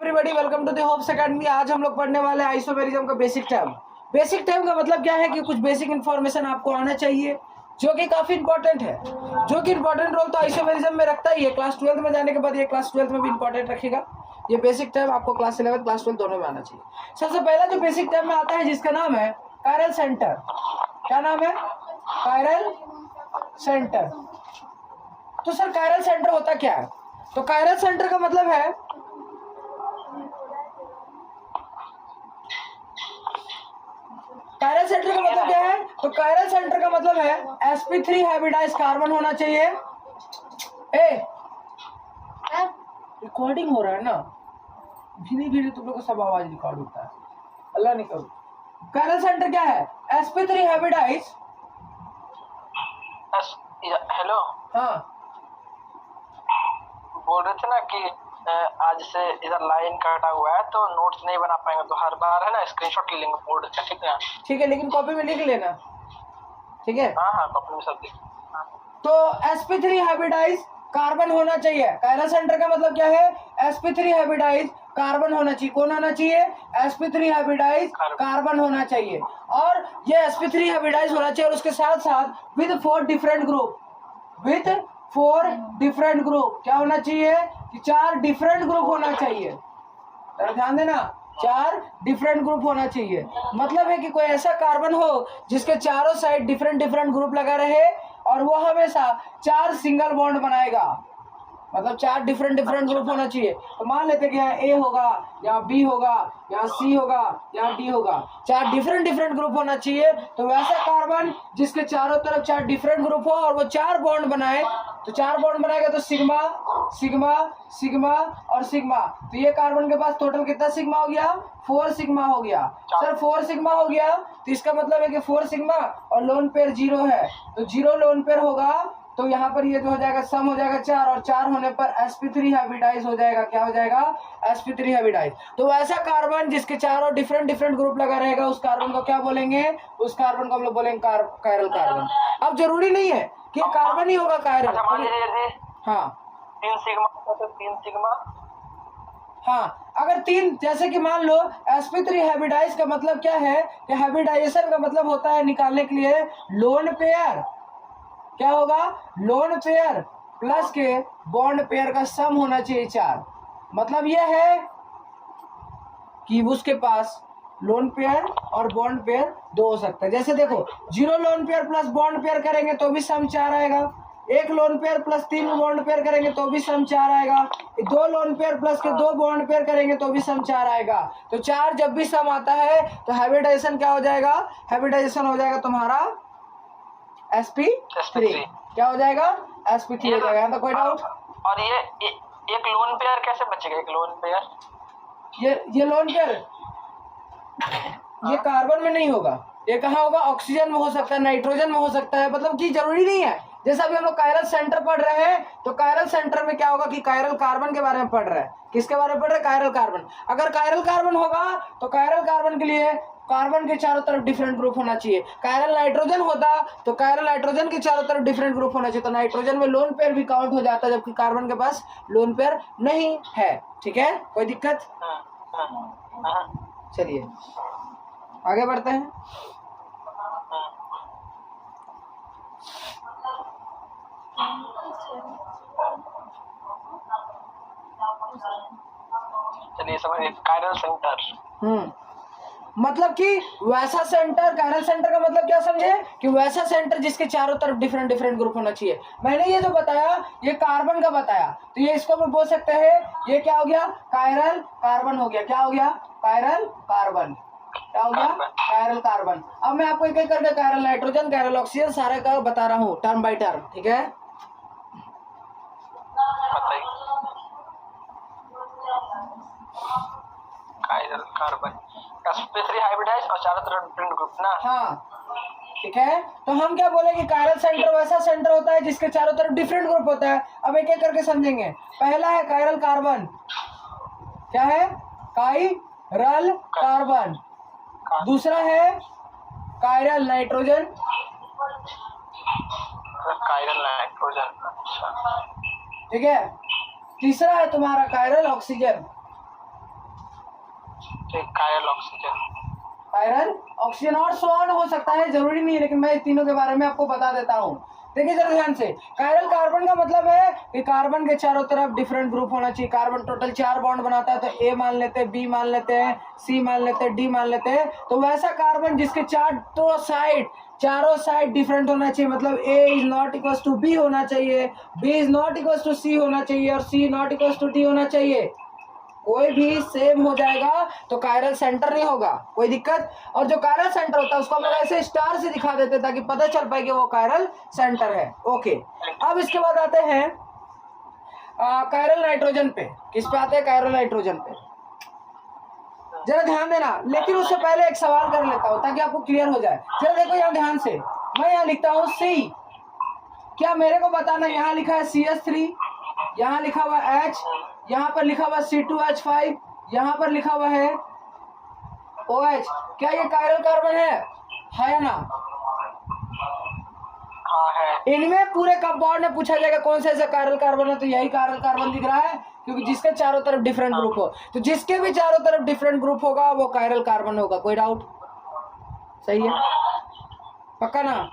Everybody, welcome to the Hopes academy. आज हम लोग पढ़ने वाले हैं आइसोमेरिज्म का बेसिक टर्म। बेसिक टर्म का मतलब क्या है कि कुछ बेसिक इन्फॉर्मेशन आपको आना चाहिए जो कि काफी इंपॉर्टेंट है, जो कि इंपॉर्टेंट रोल तो आइसोमेरिज्म में रखता ही है। क्लास 12 में जाने के बाद ये क्लास 12 में भी इंपॉर्टेंट रखेगा। ये बेसिक टर्म आपको क्लास 11 क्लास 12 दोनों में आना चाहिए। सबसे पहला जो बेसिक टर्म में आता है जिसका नाम है कायरल सेंटर। क्या नाम है? Chiral centre. तो सर कायरल सेंटर होता क्या है? तो कायरल सेंटर का मतलब है कायरल सेंटर का मतलब क्या है? तो कायरल सेंटर का मतलब है sp3 हाइब्रिडाइज कार्बन होना चाहिए। रिकॉर्डिंग हो रहा है ना, धीरे धीरे तुम लोग को सब आवाज रिकॉर्ड होता है, अल्लाह नहीं करो। कायरल सेंटर क्या है? sp3 hybridise. हेलो, हाँ बोल रहे थे ना कि आज से इधर लाइन कटा हुआ है तो नोट्स नहीं बना पाएंगे, तो हर बार है ना स्क्रीनशॉट ले लेंगे बोर्ड का। ठीक है? ठीक है, लेकिन कॉपी में लिख लेना। ठीक है, हाँ हाँ, कॉपी में सब लिख। तो sp3 हाइब्रिडाइज कार्बन होना चाहिए। कायरल सेंटर का मतलब क्या है? sp3 हाइब्रिडाइज कार्बन होना चाहिए। कौन होना चाहिए? sp3 हाइब्रिडाइज कार्बन होना चाहिए। और ये sp3 हाइब्रिडाइज होना चाहिए और उसके साथ साथ with 4 different group. With 4 different group क्या होना चाहिए? कि 4 डिफरेंट ग्रुप होना चाहिए। ध्यान देना, 4 डिफरेंट ग्रुप होना चाहिए। मतलब है कि कोई ऐसा कार्बन हो जिसके चारों साइड डिफरेंट डिफरेंट ग्रुप लगा रहे और वो हमेशा 4 सिंगल बॉन्ड बनाएगा। मतलब 4 डिफरेंट डिफरेंट ग्रुप होना चाहिए। तो मान लेते कि यहाँ ए होगा, यहाँ बी होगा, यहाँ सी होगा, यहाँ डी होगा। 4 डिफरेंट डिफरेंट ग्रुप होना चाहिए। तो वैसा कार्बन जिसके चारों तरफ 4 डिफरेंट ग्रुप हो और वो 4 बॉन्ड बनाए, तो 4 बॉन्ड बनाएगा तो सिग्मा सिग्मा सिग्मा और सिग्मा। तो ये कार्बन के पास टोटल कितना सिग्मा हो गया? 4 सिग्मा हो गया। सर 4 सिग्मा हो गया तो इसका मतलब है कि 4 सिग्मा और लोन पेयर 0 है, तो 0 लोन पेयर होगा। तो यहाँ पर ये जो हो जाएगा सम हो जाएगा 4 और 4 होने पर sp3 हाइब्रिडाइज हो जाएगा। क्या हो जाएगा? sp3 hybridise. तो वैसा कार्बन जिसके चारों डिफरेंट डिफरेंट ग्रुप लगा रहेगा उस कार्बन को क्या बोलेंगे? उस कार्बन को हम लोग बोलेंगे कायरल कार्बन। अब जरूरी नहीं है कि कार्बन ही होगा कायरल। हाँ 3 सिग्मा तो 3 सिग्मा। हाँ, अगर 3 जैसे कि मान लो sp3 हाइब्रिडाइज का मतलब क्या है कि हाइब्रिडाइजेशन का मतलब होता है निकालने के लिए लोन पेयर। क्या होगा? लोन पेयर प्लस के बॉन्ड पेयर का सम होना चाहिए 4। मतलब यह है कि उसके पास लोन पेयर और बॉन्ड पेयर 2 हो सकता है। जैसे देखो 0 lone pair plus bond pair करेंगे तो भी सम 4 आएगा। 1 lone pair plus 3 bond pair करेंगे तो भी सम 4 आएगा। 2 लोन पेयर प्लस के 2 बॉन्ड पेयर करेंगे तो भी सम 4 आएगा। तो 4 जब भी सम आता है तो हाइब्रिडाइजेशन क्या हो जाएगा? हाइब्रिडाइजेशन हो जाएगा तुम्हारा sp3। क्या हो जाएगा? sp3 हो जाएगा। तो कोई डाउट? और ये एक लोन पेयर कैसे बचेगा? एक लोन पेयर, ये लोन पेयर ये कार्बन में नहीं होगा। ये कहाँ होगा? ऑक्सीजन में हो सकता है, नाइट्रोजन में हो सकता है। मतलब कि जरूरी नहीं है। जैसा अभी हम लोग कायरल सेंटर पढ़ रहे हैं तो कायरल सेंटर में क्या होगा कि कायरल कार्बन के बारे में पढ़ रहे हैं। किसके बारे में पढ़ रहे हैं? Chiral carbon. अगर कायरल कार्बन होगा तो कायरल कार्बन के लिए कार्बन के चारों तरफ डिफरेंट ग्रुप होना चाहिए। कायरल नाइट्रोजन होता तो कायरल नाइट्रोजन के चारों तरफ डिफरेंट ग्रुप होना चाहिए। तो नाइट्रोजन में लोन पेयर भी काउंट हो जाता है जबकि कार्बन के पास लोन पेयर नहीं है। ठीक है, कोई दिक्कत? चलिए आगे बढ़ते हैं। चलिए समझिए कायरल सेंटर। मतलब कि वैसा सेंटर। कायरल सेंटर का मतलब क्या समझे? कि वैसा सेंटर जिसके चारों तरफ डिफरेंट डिफरेंट ग्रुप होना चाहिए। मैंने ये जो बताया ये कार्बन का बताया, तो ये इसको हम बोल सकते हैं ये क्या हो गया? कायरल कार्बन हो गया। क्या हो गया? Chiral carbon. क्या हो गया? Chiral carbon. अब मैं आपको एक एक करके कायरल नाइट्रोजन, कायरल ऑक्सीजन सारे का बता रहा हूँ टर्म बाय टर्म। ठीक है, कायरल कार्बन sp3 हाइब्रिडाइज और चारों तरफ डिफरेंट ग्रुप ना। हाँ ठीक है। तो हम क्या बोले कि कायरल सेंटर वैसा सेंटर होता है जिसके चारों तरफ डिफरेंट ग्रुप होता है। अब एक एक करके समझेंगे। पहला है कायरल कार्बन। क्या है? Chiral carbon. दूसरा है कायरल नाइट्रोजन। Chiral nitrogen. अच्छा, ठीक है। तीसरा है तुम्हारा कायरल ऑक्सीजन। ठीक, कायरल ऑक्सीजन। कायरल ऑक्सीजन और सो ऑन हो सकता है, जरूरी नहीं है, लेकिन मैं इन तीनों के बारे में आपको बता देता हूँ। देखिए जरा ध्यान से, कायरल कार्बन का मतलब है कि कार्बन के चारों तरफ डिफरेंट ग्रुप होना चाहिए। कार्बन टोटल 4 बॉन्ड बनाता है, तो ए मान लेते हैं, बी मान लेते हैं, सी मान लेते हैं, डी मान लेते हैं। तो वैसा कार्बन जिसके चारों साइड डिफरेंट होना चाहिए, मतलब A is not equal to B होना चाहिए, B is not equal to C होना चाहिए, और C not equal to D होना चाहिए। कोई भी सेम हो जाएगा तो कायरल सेंटर नहीं होगा, कोई दिक्कत। और जो कायरल सेंटर होता है उसको हम लोग ऐसे स्टार से दिखा देते ताकि पता चल पाए कि वो कायरल सेंटर है। ओके, अब इसके बाद आते हैं कायरल नाइट्रोजन पे। किस पे आते हैं? कायरल नाइट्रोजन पे। जरा ध्यान देना, लेकिन उससे पहले एक सवाल कर लेता हूँ ताकि आपको क्लियर हो जाए। जरा देखो यहाँ ध्यान से, मैं यहाँ लिखता हूँ सी, क्या मेरे को बताना, यहाँ लिखा है CH3, यहाँ लिखा हुआ H, यहाँ पर लिखा हुआ C2H5, यहाँ पर लिखा हुआ है OH। क्या ये कायरल कार्बन है या ना? हाँ है। इनमें पूरे कंपाउंड में पूछा जाएगा कौन सा ऐसा कायरल कार्बन है, तो यही कायरल कार्बन दिख रहा है, क्योंकि जिसके चारों तरफ डिफरेंट ग्रुप हो, तो जिसके भी चारों तरफ डिफरेंट ग्रुप होगा वो कायरल कार्बन होगा। कोई डाउट? सही है, पक्का ना?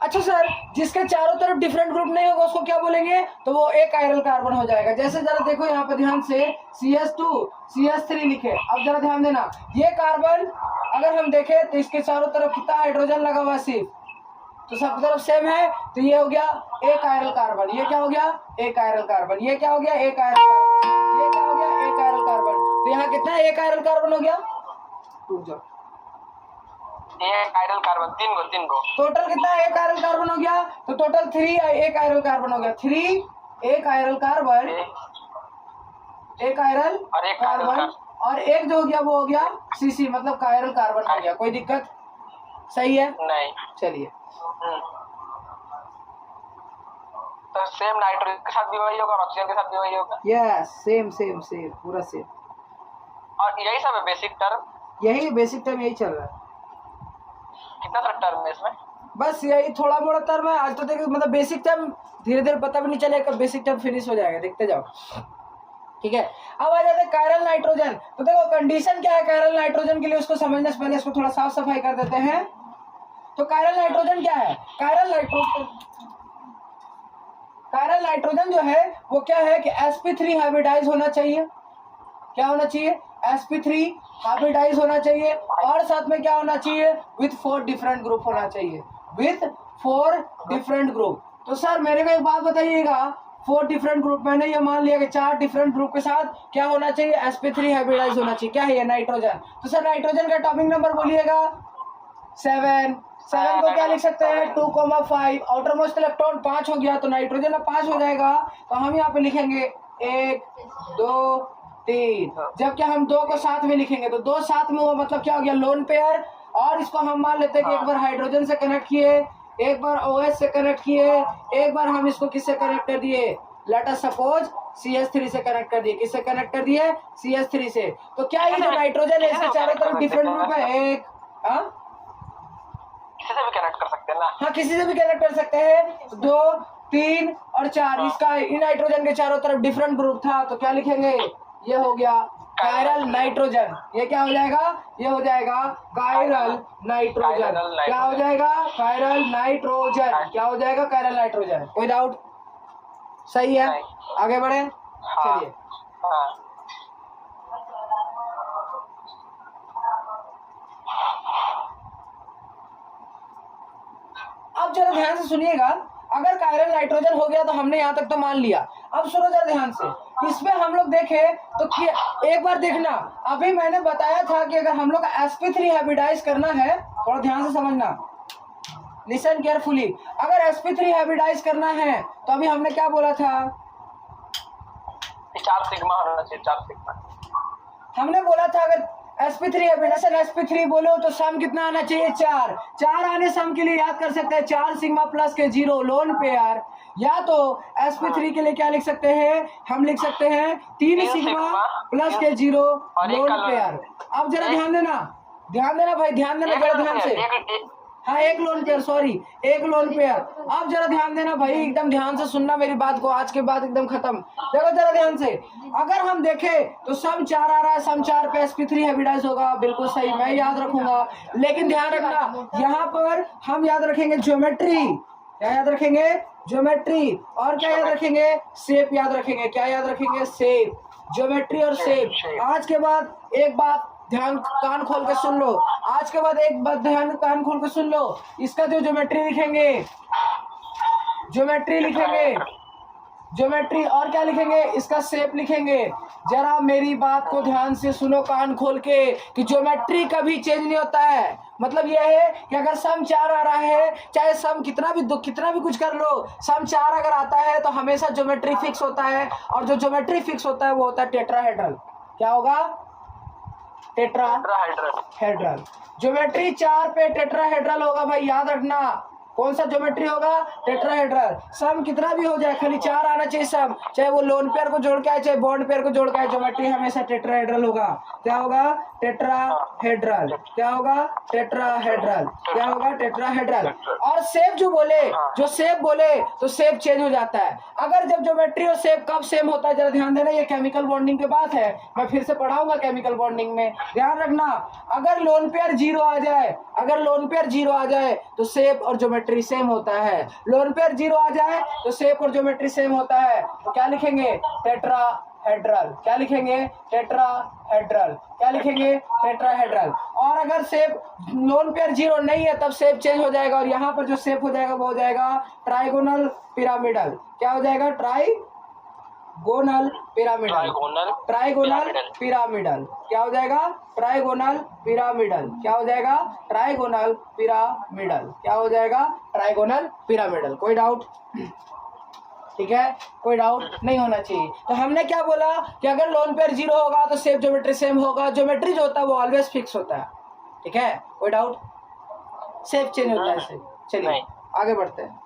अच्छा सर, जिसके चारों तरफ डिफरेंट ग्रुप नहीं होगा उसको क्या बोलेंगे? तो वो एक कायरल कार्बन हो जाएगा। जैसे जरा देखो यहाँ पर ध्यान से, CH2 CH3 लिखे। अब जरा ध्यान देना, ये कार्बन अगर हम देखें तो इसके चारों तरफ कितना हाइड्रोजन लगा हुआ है सिर्फ, तो सब तरफ सेम है, तो ये हो गया एक कायरल कार्बन। ये क्या हो गया? एक कायरल कार्बन। ये क्या हो गया? एक कायरल कार्बन। ये क्या हो गया? एक कायरल कार्बन। तो यहाँ कितना एक कायरल कार्बन हो गया? टूट जाओ, ये कायरल कार्बन तीन गो टोटल कितना एक कायरल कार्बन हो गया? तो टोटल 3 एक कायरल कार्बन हो गया। 3 एक कायरल कार्बन, एक कायरल कार्बन, और एक जो हो गया वो हो गया CC, मतलब कायरल कार्बन हो गया। कोई दिक्कत? सही है? नहीं। चलिए, तो सेम नाइट्रोजन के साथ भी वही होगा, ऑक्सीजन के साथ भी वही होगा। यस, सेम पूरा सेम। और यही सब है बेसिक टर्म? यही बेसिक टर्म, यही चल रहा है। कितना सारा टर्म है इसमें? बस यही थोड़ा मोड़ा टर्म है आज तो। देखो मतलब बेसिक टर्म धीरे धीरे पता भी नहीं चलेगा कब बेसिक टर्म फिनिश हो जाएगा, देखते जाओ। ठीक है, अब आ जाते हैं कायरल नाइट्रोजन। तो देखो कंडीशन क्या है कायरल नाइट्रोजन के लिए, उसको समझने से पहले इसको थोड़ा साफ सफाई कर देते हैं। तो कायरल नाइट्रोजन क्या है? कायरल नाइट्रोजन जो है वो क्या है कि sp3 हाइब्रिडाइज होना चाहिए। क्या होना चाहिए? sp3 हाइब्रिडाइज होना चाहिए, और साथ में क्या होना चाहिए? विथ 4 डिफरेंट ग्रुप होना चाहिए, विथ 4 डिफरेंट ग्रुप। तो सर मेरे को एक बात बताइएगा, 4 डिफरेंट ग्रुप, मैंने ये मान लिया कि 4 डिफरेंट ग्रुप के साथ क्या होना चाहिए? sp3 हाइब्रिडाइज होना चाहिए। क्या है ये? नाइट्रोजन। तो सर नाइट्रोजन का टॉपिक नंबर बोलिएगा 7 को क्या लिख सकते हैं? 2,5। आउटर मोस्ट इलेक्ट्रॉन 5 हो गया, तो नाइट्रोजन 5 हो जाएगा। तो हम यहाँ पे लिखेंगे 1 2 3। जब क्या हम 2 को साथ में लिखेंगे तो 2 साथ में हुआ, मतलब क्या हो गया? Lone pair. और इसको हम मान लेते हैं कि एक बार हाइड्रोजन से कनेक्ट किए, एक बार OH से कनेक्ट किए, एक बार हम इसको किससे कनेक्ट कर दिए? लेट अस सपोज CH3 से कनेक्ट कर दिए। किससे कनेक्ट कर दिए? CH3 से। तो क्या ये जो नाइट्रोजन है इसके चारों तरफ डिफरेंट ग्रुप है? एक किसी से भी कनेक्ट कर सकते हैं ना? हाँ, किसी से भी कनेक्ट कर सकते हैं। 2 3 और 4, इसका इन नाइट्रोजन के चारों तरफ डिफरेंट ग्रुप था, तो क्या लिखेंगे? ये हो गया कायरल नाइट्रोजन। ये क्या हो जाएगा? ये हो जाएगा कायरल नाइट्रोजन। क्या हो जाएगा? Chiral nitrogen. क्या हो जाएगा? Chiral nitrogen. कोई डाउट? सही है, आगे बढ़े। चलिए, अब जरा ध्यान से सुनिएगा। अगर कायरल नाइट्रोजन हो गया तो हमने यहाँ तक तो मान लिया। अब सुनो जरा ध्यान से, इसमें हम लोग देखें तो एक बार देखना, अभी मैंने बताया था कि अगर हम लोग sp3 हाइब्रिडाइज करना है, थोड़ा ध्यान से समझना, लिसन केयरफुली। अगर sp3 हाइब्रिडाइज करना है तो अभी हमने क्या बोला था? 4 सिग्मा होना चाहिए, 4 सिग्मा। हमने बोला था अगर sp3 हाइब्रिडेशन sp3 बोलो तो सम कितना आना चाहिए? 4 आने सम के लिए याद कर सकते हैं 4 सिग्मा प्लस के 0 लोन पेयर, या तो sp3 के लिए क्या लिख सकते हैं? हम लिख सकते हैं 3 सिग्मा प्लस के 0 लोन पेयर। अब जरा ध्यान देना भाई, ध्यान देना जरा ध्यान से। हाँ एक लोन पेयर, सॉरी एक लोन पेयर। अब जरा ध्यान देना भाई, एकदम ध्यान से सुनना मेरी बात को, आज के बाद एकदम खत्म। देखो जरा ध्यान से, अगर हम देखें तो सम 4 आ रहा है, सम 4 पे sp3 हाइब्रिडाइज होगा, बिल्कुल सही, मैं याद रखूंगा। लेकिन ध्यान रखना यहाँ पर हम याद रखेंगे ज्योमेट्री, क्या याद रखेंगे? ज्योमेट्री। और क्या याद रखेंगे? शेप याद रखेंगे। क्या याद रखेंगे? शेप, ज्योमेट्री और शेप। आज के बाद एक बात ध्यान कान खोल के सुन लो, आज के बाद एक बात ध्यान कान खोल के सुन लो, इसका जो ज्योमेट्री लिखेंगे, ज्योमेट्री लिखेंगे, ज्योमेट्री, और क्या लिखेंगे? इसका शेप लिखेंगे। जरा मेरी बात को ध्यान से सुनो कान खोल के, कि ज्योमेट्री कभी चेंज नहीं होता है। मतलब यह है कि अगर सम 4 आ रहा है, चाहे सम कितना भी कुछ कर लो, सम 4 अगर आता है तो हमेशा ज्योमेट्री फिक्स होता है, और जो ज्योमेट्री फिक्स होता है वो होता है टेट्राहेड्रल। क्या होगा? टेट्राहेड्रल। ज्योमेट्री 4 पे टेट्राहेड्रल होगा भाई, याद रखना। कौन सा ज्योमेट्री होगा? टेट्राहेड्रल। सम कितना भी हो जाए, खाली 4 आना चाहिए सम, चाहे वो लोन पेयर को जोड़ के आए, चाहे बॉन्ड पेयर को जोड़ के आए, ज्योमेट्री हमेशा टेट्राहेड्रल होगा। क्या होगा? टेट्राहेड्रल। क्या होगा? टेट्राहेड्रल। क्या होगा? टेट्राहेड्रल। और शेप जो बोले, जो शेप बोले तो शेप चेंज हो जाता है। अगर जब ज्योमेट्री और शेप कब सेम होता है, जरा ध्यान देना, ये केमिकल बॉन्डिंग की बात है, मैं फिर से पढ़ाऊंगा केमिकल बॉन्डिंग में, ध्यान रखना। अगर लोन पेयर 0 आ जाए, अगर लोन पेयर 0 आ जाए तो शेप और ज्योमेट्री सेम होता है। लोन पेयर 0 आ जाए तो शेप और ज्योमेट्री सेम होता है। तो क्या लिखेंगे? टेट्राहेड्रल। क्या लिखेंगे? टेट्राहेड्रल। क्या लिखेंगे? टेट्राहेड्रल। और अगर शेप लोन पेयर 0 नहीं है तब शेप चेंज हो जाएगा, और यहाँ पर जो शेप हो जाएगा वो हो जाएगा ट्राइगोनल पिरामिडल। क्या हो जाएगा? Trigonal pyramidal. Trigonal pyramidal. क्या हो जाएगा? Trigonal pyramidal. क्या हो जाएगा? Trigonal pyramidal. क्या हो जाएगा? Trigonal pyramidal. कोई डाउट? ठीक है, कोई डाउट नहीं होना चाहिए। तो हमने क्या बोला कि अगर लोन पेयर 0 होगा तो शेप ज्योमेट्री सेम होगा, ज्योमेट्री जो होता है वो ऑलवेज फिक्स होता है। ठीक है, कोई डाउट? शेप चेंज होता है शेप। चलिए आगे बढ़ते हैं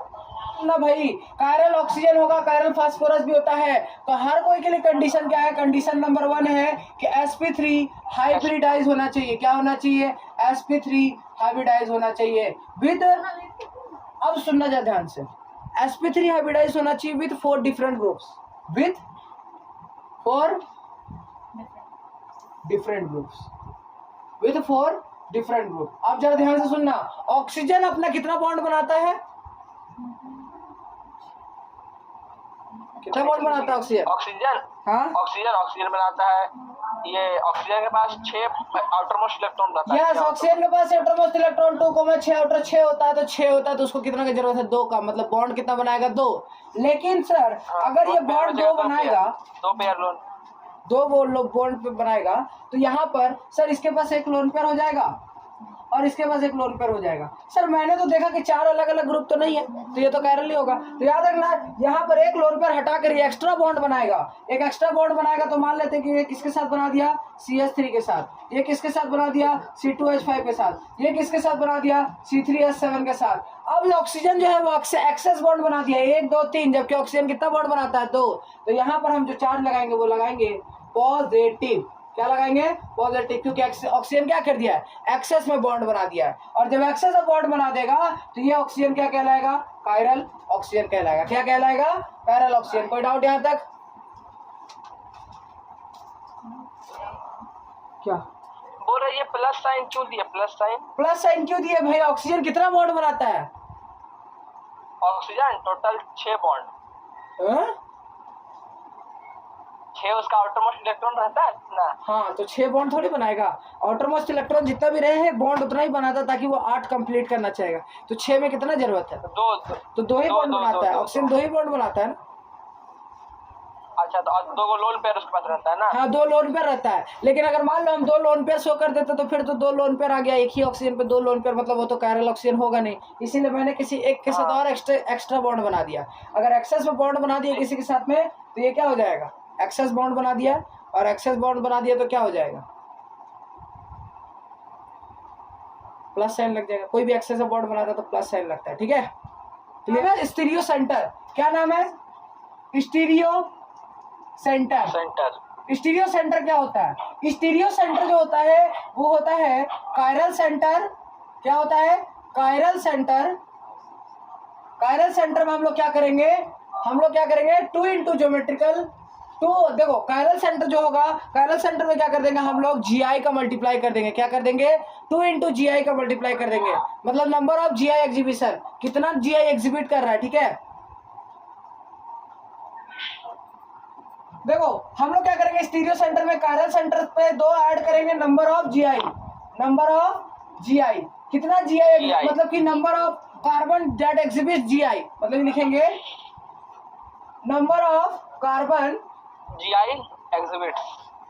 ना भाई। कायरल ऑक्सीजन होगा, कायरल फास्फोरस भी होता है। तो हर कोई के लिए कंडीशन क्या है? कंडीशन नंबर 1 है कि sp3 हाइब्रिडाइज होना चाहिए। क्या होना चाहिए? sp3 हाइब्रिडाइज होना चाहिए विद, अब सुनना जा ध्यान से, sp3 हाइब्रिडाइज होना चाहिए with 4 different groups, with 4 different groups, with 4 different group. अब जरा ध्यान से सुनना, ऑक्सीजन अपना कितना बॉन्ड बनाता है? कितना बॉन्ड बनाता है ऑक्सीजन? हाँ, ऑक्सीजन बनाता है, ये ऑक्सीजन के पास 6 आउटर मोस्ट इलेक्ट्रॉन रहता है। यस, ऑक्सीजन के पास आउटर मोस्ट इलेक्ट्रॉन 2,6 आउटर 6 होता है। तो 6 होता है तो उसको कितना की जरूरत है? 2 का। मतलब बॉन्ड कितना बनाएगा? 2। लेकिन सर अगर ये बॉन्ड 2 बनाएगा, 2 पेयर लोन, 2 बॉन्ड पे बनाएगा, तो यहाँ पर सर इसके पास एक लोन पेयर हो जाएगा और इसके पास एक लोन पेयर हो जाएगा। सर मैंने तो देखा कि 4 अलग अलग ग्रुप तो नहीं है, तो ये तो कायरल ही होगा। तो याद रखना, यहाँ पर एक लोन पेयर हटा कर ये एक्स्ट्रा बॉन्ड बनाएगा। एक एक्स्ट्रा बॉन्ड बनाएगा तो मान लेते हैं कि ये किसके साथ बना दिया? CH3 के साथ। ये किसके साथ बना दिया? C2H5 के साथ। ये किसके साथ बना दिया? C3H7 के साथ। अब ऑक्सीजन जो है वो एक्सेस बॉन्ड बना दिया 1 2 3, जबकि ऑक्सीजन कितना बॉन्ड बनाता है? 2। तो यहाँ पर हम जो चार्ज लगाएंगे वो लगाएंगे पॉजिटिव। क्या लगाएंगे? पॉजिटिव, क्योंकि ऑक्सीजन क्या कर दिया है? एक्सेस में बॉन्ड बना दिया है। और जब एक्सेस में बॉन्ड बना देगा तो ये ऑक्सीजन क्या कहलाएगा? कायरल ऑक्सीजन कहलाएगा। क्या कहलाएगा? Chiral oxygen. कोई डाउट यहाँ तक? क्या बोल रहे ये प्लस साइन क्यों दिया? प्लस साइन क्यों दिया भाई? ऑक्सीजन कितना बॉन्ड बनाता है? ऑक्सीजन टोटल 6 बॉन्ड, 6 उसका आउटर मोस्ट इलेक्ट्रॉन रहता है ना। हाँ, तो 6 बॉन्ड थोड़ी बनाएगा। आउटर मोस्ट इलेक्ट्रॉन जितना भी रहे हैं बॉन्ड उतना ही बनाता, ताकि वो 8 कंप्लीट करना चाहेगा। तो 6 में कितना जरूरत है? 2। तो 2 ही बॉन्ड बनाता है ऑक्सीजन, 2 ही बॉन्ड बनाता है ना। अच्छा, तो 2 लोन पेयर उसके पास रहता है ना। हाँ, 2 लोन पेयर रहता है। लेकिन अगर मान लो हम 2 लोन पेयर शो कर देते तो फिर तो 2 लोन पेयर आ गया एक ही ऑक्सीजन पे, 2 लोन पेयर, मतलब वो तो कायरल ऑक्सीजन होगा नहीं। इसीलिए मैंने किसी एक के साथ और एक्स्ट्रा बॉन्ड बना दिया। अगर एक्सेस में बॉन्ड बना दिया किसी के साथ में तो ये क्या हो जाएगा? एक्सेस बॉन्ड बना दिया, और एक्सेस बॉन्ड बना दिया तो क्या हो जाएगा? प्लस साइन लग जाएगा। कोई भी एक्सेस बॉन्ड बनाता है तो प्लस साइन लगता है। ठीक है, क्लियर? स्टीरियो सेंटर, क्या नाम है? Stereo centre. स्टीरियो सेंटर क्या होता है? स्टीरियो सेंटर जो होता है वो होता है कायरल सेंटर। क्या होता है? कायरल सेंटर में हम लोग क्या करेंगे, 2 इंटू ज्योमेट्रिकल 2, देखो कायरल सेंटर जो होगा, कायरल सेंटर में क्या कर देंगे हम लोग, GI का मल्टीप्लाई कर देंगे, क्या कर देंगे 2 इंटू GI का मल्टीप्लाई कर देंगे, मतलब नंबर ऑफ GI एग्जीबिशन, कितना GI एग्जिबिट कर रहा है, ठीक है। देखो हम लोग क्या करेंगे, स्टीरियो सेंटर में कायरल सेंटर पे 2 ऐड करेंगे, नंबर ऑफ GI, कितना GI मतलब कि number of carbon that exhibit GI, मतलब लिखेंगे number of carbon GI exhibit,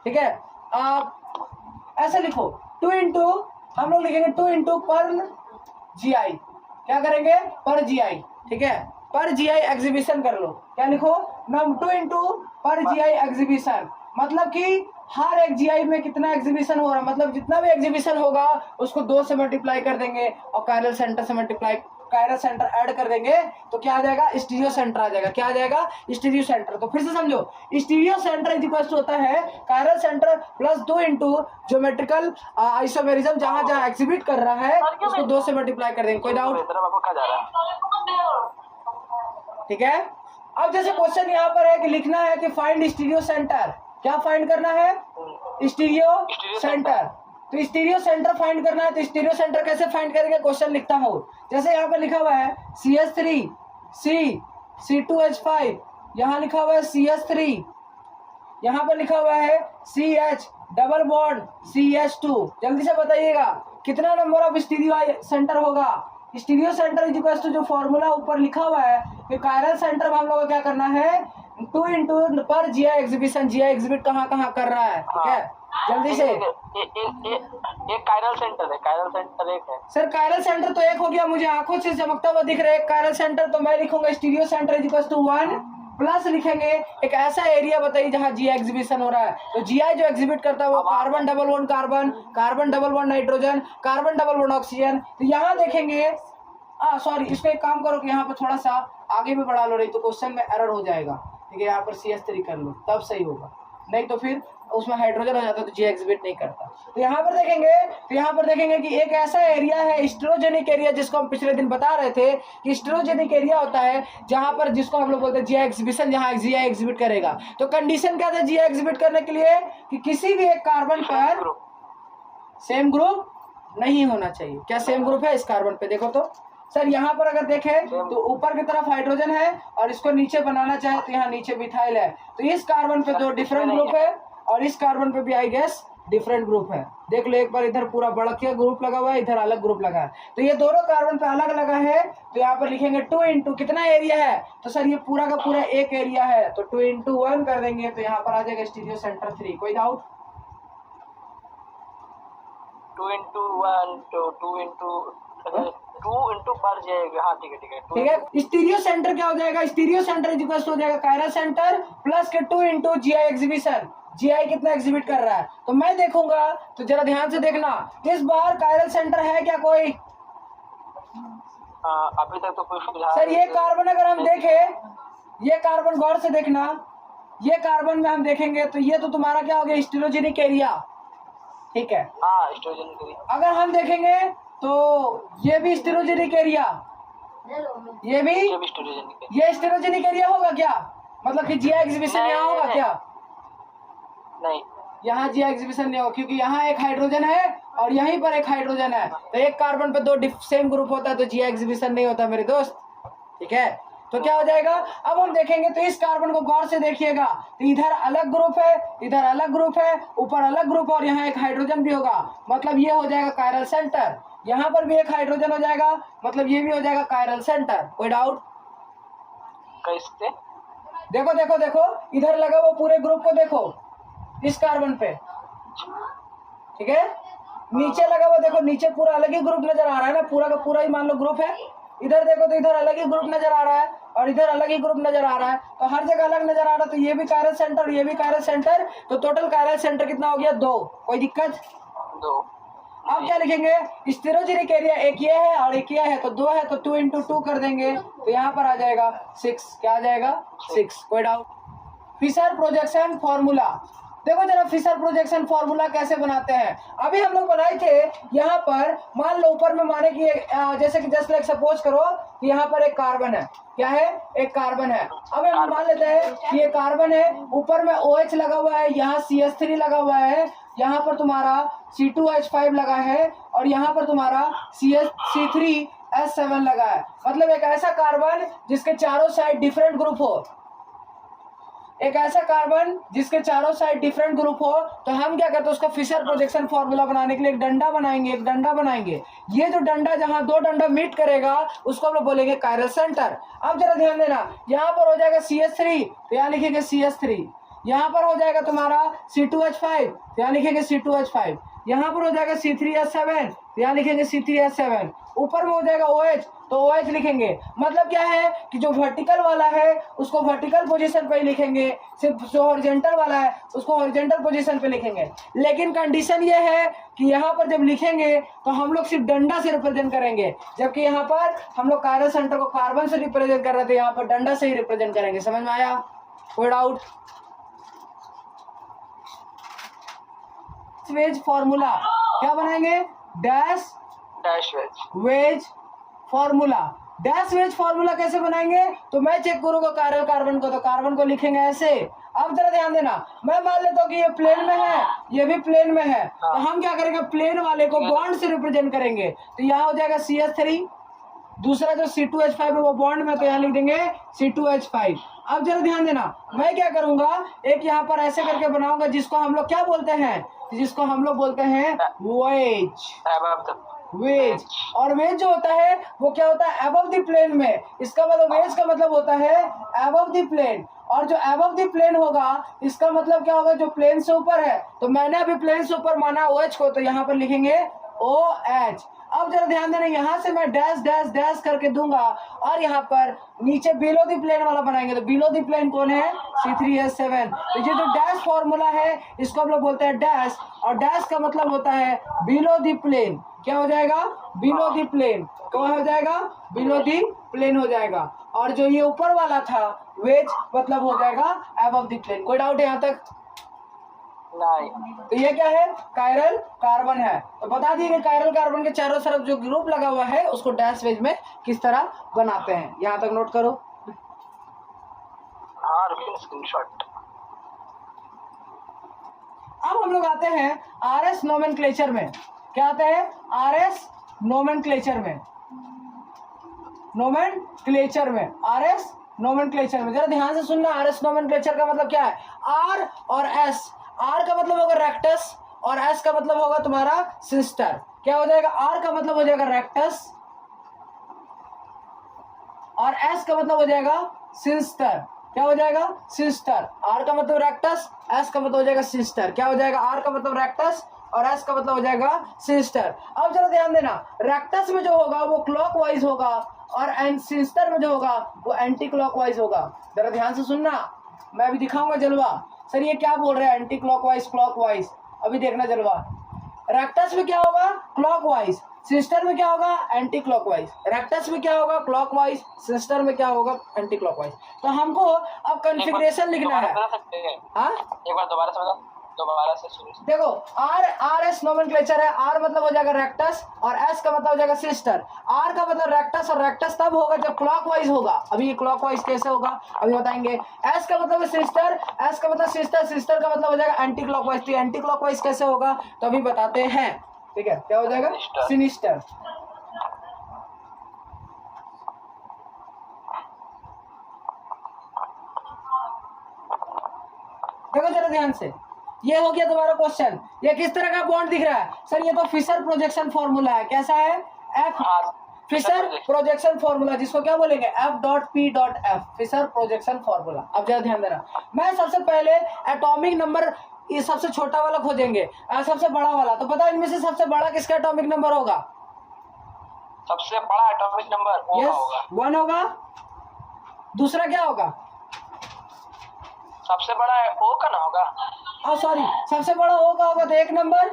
ठीक है। आप ऐसे लिखो 2 इंटू, हम लोग लिखेंगे 2 इंटू पर GI, क्या करेंगे पर GI, ठीक है, पर GI एग्जीबिशन कर लो, क्या लिखो 2 इंटू पर GI एग्जीबिशन, मतलब कि हर एक GI में कितना एग्जीबिशन हो रहा है, मतलब जितना भी एग्जीबिशन होगा उसको 2 से मल्टीप्लाई कर देंगे और कायरल सेंटर से मल्टीप्लाई, कायरल सेंटर ऐड कर देंगे तो क्या आ जाएगा, स्टीरियो सेंटर आ जाएगा, क्या आ जाएगा स्टीरियो सेंटर। तो फिर से समझो, stereo centre is equal to होता है chiral centre plus 2 into geometrical isomerism, जहां जहां एग्जिबिट कर रहा है उसको 2 से मल्टीप्लाई कर देंगे। कोई डाउट, ठीक है। अब जैसे क्वेश्चन यहाँ पर है कि लिखना है कि फाइंड स्टीरियो सेंटर, क्या फाइंड करना है, स्टीरियो सेंटर, तो स्टीरियो सेंटर फाइंड करना है, तो स्टीरियो सेंटर कैसे फाइंड करेंगे, क्वेश्चन लिखता हूँ, जैसे यहाँ पे लिखा हुआ है CH3 C2H5, यहाँ लिखा हुआ है CH3, यहाँ पे लिखा हुआ है CH डबल बॉन्ड CH2, जल्दी से बताइएगा कितना नंबर ऑफ स्टीरियो सेंटर होगा। Stereo centre is equal to जो फॉर्मूला ऊपर लिखा हुआ है कि कायरल सेंटर में हम लोग को क्या करना है 2 इंटू पर GI एग्जीबिशन, GI एग्जिबिट कहाँ कहाँ कर रहा है, ठीक है, जल्दी से। एक कायरल सेंटर है, कायरल सेंटर एक है सर, कायरल सेंटर तो एक हो गया, मुझे आंखों से चमकता हुआ दिख रहा है कायरल सेंटर, तो मैं लिखूंगा stereo centre is equal to 1 plus लिखेंगे एक ऐसा एरिया बताइए जहां GI एग्जीबिशन हो रहा है, तो GI जो एग्जिबिट करता है वो carbon double bond carbon, carbon double bond nitrogen, carbon double bond oxygen. तो यहाँ देखेंगे, सॉरी, इसको एक काम करो कि यहाँ पर थोड़ा सा आगे भी बढ़ा लो, नहीं तो क्वेश्चन में एरर हो जाएगा, ठीक है, यहाँ पर CH3 कर लो तब सही होगा, नहीं तो फिर उसमें हाइड्रोजन हो जाता है तो GI एग्जिबिट नहीं करता। तो यहाँ पर देखेंगे कि एक ऐसा एरिया है स्टेरोजेनिक एरिया, जिसको हम पिछले दिन बता रहे थे कि स्टेरोजेनिक एरिया होता है जहां पर, जिसको हम लोग बोलते हैं GI एग्जिबिशन, जहां GI एग्जिबिट करेगा। तो कंडीशन क्या था GI एग्जिबिट करने के लिए, कि किसी भी एक कार्बन पर सेम ग्रुप नहीं होना चाहिए। क्या सेम ग्रुप है इस कार्बन पे, देखो तो सर, यहाँ पर अगर देखें तो ऊपर की तरफ हाइड्रोजन है और इसको नीचे बनाना चाहे तो यहाँ नीचे मिथाइल है, तो इस कार्बन पे 2 डिफरेंट ग्रुप है और इस कार्बन पे भी आई गेस डिफरेंट ग्रुप है। देख लो एक बार, इधर पूरा बड़किया ग्रुप लगा हुआ है, इधर अलग ग्रुप लगा है, तो ये दोनों कार्बन पे अलग लगा है, तो यहाँ पर लिखेंगे 2 इंटू कितना एरिया है, तो सर ये पूरा का पूरा एक एरिया है, तो 2 इंटू 1 कर देंगे, तो यहाँ पर आ जाएगा स्टीरियो सेंटर 3। कोई डाउट, 2 इंटू 1 तो 2 इंटू पर जाएगा, हाँ ठीक है ठीक है। स्टीरियो सेंटर क्या हो जाएगा, stereo centre is equal to हो जाएगा कायरल सेंटर प्लस के 2 इंटू GI एग्जीबिशन, GI कितना एग्जिबिट कर रहा है, तो मैं देखूंगा, तो जरा ध्यान से देखना, इस बार कायरल सेंटर है क्या कोई, अभी तक तो कोई फिलहाल। सर ये कार्बन अगर हम देखें, ये कार्बन गौर से देखना, ये कार्बन में हम देखेंगे तो ये तो तुम्हारा क्या हो गया स्टेरोजेनिक एरिया, ठीक है, हाँ स्टेरोजेनिक एरिया। अगर हम देखेंगे तो ये भी स्टेरोजेनिक एरिया, ये भी ये स्टेरोजेनिक एरिया होगा क्या, मतलब कि GI एग्जीबिशन यहाँ होगा क्या, नहीं, यहाँ GI एग्जीबिशन नहीं होगा, क्योंकि यहाँ एक हाइड्रोजन है और यहीं पर एक हाइड्रोजन है, तो एक कार्बन पे 2 सेम ग्रुप होता है तो GI एग्जीबिशन नहीं होता मेरे दोस्त, ठीक है। तो क्या हो जाएगा, अब हम देखेंगे तो इस कार्बन को गौर से देखिएगा, तो इधर अलग ग्रुप है, इधर अलग ग्रुप है, ऊपर अलग ग्रुप और यहाँ एक हाइड्रोजन भी होगा, मतलब ये हो जाएगा कायरल सेंटर, यहाँ पर भी एक हाइड्रोजन हो जाएगा, मतलब ये भी हो जाएगा कायरल सेंटर। कोई डाउट, कैसे, देखो देखो देखो, इधर लगा वो पूरे ग्रुप को देखो, इस कार्बन पे, ठीक है, नीचे लगा वो देखो, नीचे पूरा अलग ही ग्रुप नजर आ रहा है ना, पूरा का पूरा ही मान लो ग्रुप है, इधर देखो तो इधर अलग ही ग्रुप नजर आ रहा है और इधर अलग ही ग्रुप नजर आ रहा है, तो हर जगह अलग नजर आ रहा है, तो ये भी कायरल सेंटर और ये भी कायरल सेंटर, तो टोटल कायरल सेंटर कितना हो गया 2। कोई दिक्कत, 2। अब क्या लिखेंगे, स्टेरोजेनिक एरिया एक ये है और एक ये है, तो 2 है तो 2 इंटू 2 कर देंगे, तो यहाँ पर आ जाएगा 6, क्या आ जाएगा 6। कोई डाउट, फिशर प्रोजेक्शन फॉर्मूला, देखो जरा फिशर प्रोजेक्शन फॉर्मूला कैसे बनाते हैं। अभी हम लोग बनाए थे यहाँ पर, मान लो ऊपर में माने कि जैसे कि जस्ट लाइक सपोज करो कि यहाँ पर एक कार्बन है, क्या है, एक कार्बन है। अब हम मान लेते हैं कि ये कार्बन है, ऊपर में OH लगा हुआ है, यहाँ CH3 लगा हुआ है, यहाँ पर तुम्हारा C2H5 लगा है और यहाँ पर तुम्हारा C3H7 लगा है। मतलब एक ऐसा कार्बन जिसके चारों साइड डिफरेंट ग्रुप हो, एक ऐसा कार्बन जिसके चारों साइड डिफरेंट ग्रुप हो, तो हम क्या करते हैं उसका फिशर प्रोजेक्शन फॉर्मूला बनाने के लिए एक डंडा बनाएंगे, एक डंडा बनाएंगे। ये जो डंडा जहां दो डंडा मीट करेगा उसको हम लोग बोलेंगे कायरल सेंटर। अब जरा ध्यान देना, यहाँ पर हो जाएगा CH3 तो यहाँ लिखेंगे CH3, यहाँ पर हो जाएगा तुम्हारा C2H5 तो यहाँ लिखेंगे C2H5, यहाँ पर हो जाएगा C3H7 तो यहाँ लिखेंगे C3H7, ऊपर में हो जाएगा OH तो OH लिखेंगे। मतलब क्या है कि जो वर्टिकल वाला है उसको वर्टिकल पोजीशन पे ही लिखेंगे, सिर्फ जो हॉरिजॉन्टल वाला है उसको हॉरिजॉन्टल पोजीशन पे लिखेंगे। लेकिन कंडीशन ये है कि यहाँ पर जब लिखेंगे तो हम लोग सिर्फ डंडा से रिप्रेजेंट करेंगे, जबकि यहाँ पर हम लोग कायरल सेंटर को कार्बन से रिप्रेजेंट कर रहे थे, यहाँ पर डंडा से ही रिप्रेजेंट करेंगे। समझ में आया? कोई डाउट? वेज फॉर्मूला क्या बनाएंगे? Dash veg formula. Dash veg formula कैसे बनाएंगे? तो मैं चेक करूंगा कायरल कार्बन को, तो कार्बन को लिखेंगे ऐसे। अब जरा ध्यान देना, मैं मान लेता हूँ कि ये प्लेन में है, ये भी प्लेन में है, तो हम क्या करेंगे, प्लेन वाले को बॉन्ड से रिप्रेजेंट करेंगे। तो यहाँ हो जाएगा CH3, दूसरा जो C2H5 है वो बॉन्ड में, तो यहाँ लिख देंगे C2H5। अब जरा ध्यान देना, मैं क्या करूंगा, एक यहाँ पर ऐसे करके बनाऊंगा जिसको हम लोग क्या बोलते हैं, जिसको हम लोग बोलते हैं वेज। वेज, और वेज जो होता है वो क्या होता है, अबव द प्लेन में। इसका मतलब वेज का मतलब होता है अबव द प्लेन, और जो अबव द प्लेन होगा इसका मतलब क्या होगा, जो प्लेन से ऊपर है। तो मैंने अभी प्लेन से ऊपर माना OH को, तो यहाँ पर लिखेंगे OH। अब जरा ध्यान देना, यहाँ से मैं डैश डैश डैश करके दूंगा और यहाँ पर नीचे बिलो द प्लेन वाला बनाएंगे। तो बिलो द प्लेन कौन है? C3H7। तो ये जो डैश फॉर्मूला है इसको हम लोग बोलते हैं डैश, और डैश का मतलब होता है बिलो द प्लेन। क्या हो जाएगा? Below the plane. क्या हो जाएगा? बिलो दी प्लेन हो जाएगा। और जो ये ऊपर वाला था वेज मतलब हो जाएगा अबव दी प्लेन। कोई डाउट है यहाँ तक? नहीं। तो ये क्या है? कायरल कार्बन है। तो बता दिए कि कायरल कार्बन के चारों तरफ जो ग्रुप लगा हुआ है उसको डैश वेज में किस तरह बनाते हैं, यहाँ तक नोट करो। हाँ, स्क्रीनशॉट। अब हम लोग आते हैं RS नोमेनक्लेचर में। क्या आते हैं? RS नोमेनक्लेचर में, नोमेनक्लेचर में, RS नोमेनक्लेचर में। जरा ध्यान से सुनना, RS नोमेनक्लेचर का मतलब क्या है? R और S। R का मतलब होगा रेक्टस और S का मतलब होगा तुम्हारा सिस्टर। क्या हो जाएगा? R का मतलब हो जाएगा रेक्टस और S का मतलब हो जाएगा सिस्टर। क्या हो जाएगा? सिस्टर। R का मतलब रेक्टस, S का मतलब हो जाएगा सिस्टर। क्या हो जाएगा? R का मतलब रेक्टस और S का मतलब हो जाएगा सिस्टर। अब जरा ध्यान देना, रेक्टस में जो होगा वो क्लॉकवाइज होगा और सिस्टर में जो होगा वो एंटी क्लॉकवाइज होगा। जरा ध्यान से सुनना, मैं अभी दिखाऊंगा जलवा। सर ये क्या बोल रहे हैं? Anti clockwise clockwise. अभी देखना जलवा। रेक्टस में क्या होगा? क्लॉकवाइज। सिस्टर में क्या होगा? Anti clockwise. रेक्टस में क्या होगा? क्लॉकवाइज। सिस्टर में क्या होगा? Anti clockwise. तो हमको अब कॉन्फ़िगरेशन लिखना है। हाँ, एक बार दोबारा से बताओ, दोबारा से शुरू। देखो, RS नोमेनक्लेचर है। R मतलब हो जाएगा रेक्टस और S का मतलब हो जाएगा सिस्टर। R का मतलब रेक्टस, और रेक्टस तब होगा जब क्लॉकवाइज होगा। अभी ये क्लॉकवाइज कैसे होगा अभी बताएंगे। S का मतलब है सिस्टर, S का मतलब सिस्टर, सिस्टर का मतलब हो जाएगा एंटी क्लॉकवाइज। तो एंटी क्लॉकवाइज कैसे होगा तो अभी बताते हैं। ठीक है, क्या हो जाएगा? सिनिस्टर। देखो जरा ध्यान से, ये हो गया तुम्हारा क्वेश्चन। ये किस तरह का बॉन्ड दिख रहा है? सर ये तो फिशर प्रोजेक्शन फॉर्मूला है। कैसा है? F फिशर प्रोजेक्शन फॉर्मूला, जिसको क्या बोलेंगे? F.P.F Fisher projection formula. अब जरा ध्यान देना, मैं सबसे पहले एटॉमिक नंबर ये सबसे छोटा वाला खोजेंगे, सबसे बड़ा वाला। तो पता है इनमें से सबसे बड़ा किसका एटॉमिक नंबर होगा? सबसे बड़ा एटॉमिक नंबर O का होगा। 1 होगा। दूसरा क्या होगा? सबसे बड़ा O का ना होगा? सॉरी, सबसे बड़ा O का होगा तो 1 नंबर।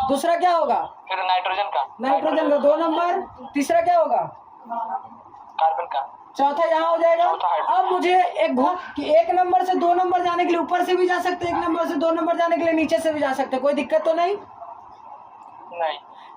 दूसरा क्या होगा? फिर नाइट्रोजन का। नाइट्रोजन का 2 नंबर। तीसरा क्या होगा? कार्बन का। चौथा यहाँ हो जाएगा। चौथा हाइड्रोजन। अब मुझे कि 1 नंबर से 2 नंबर जाने के लिए ऊपर से भी जा सकते हैं, 1 नंबर से 2 नंबर जाने के लिए नीचे से भी जा सकते हैं, कोई दिक्कत तो नहीं।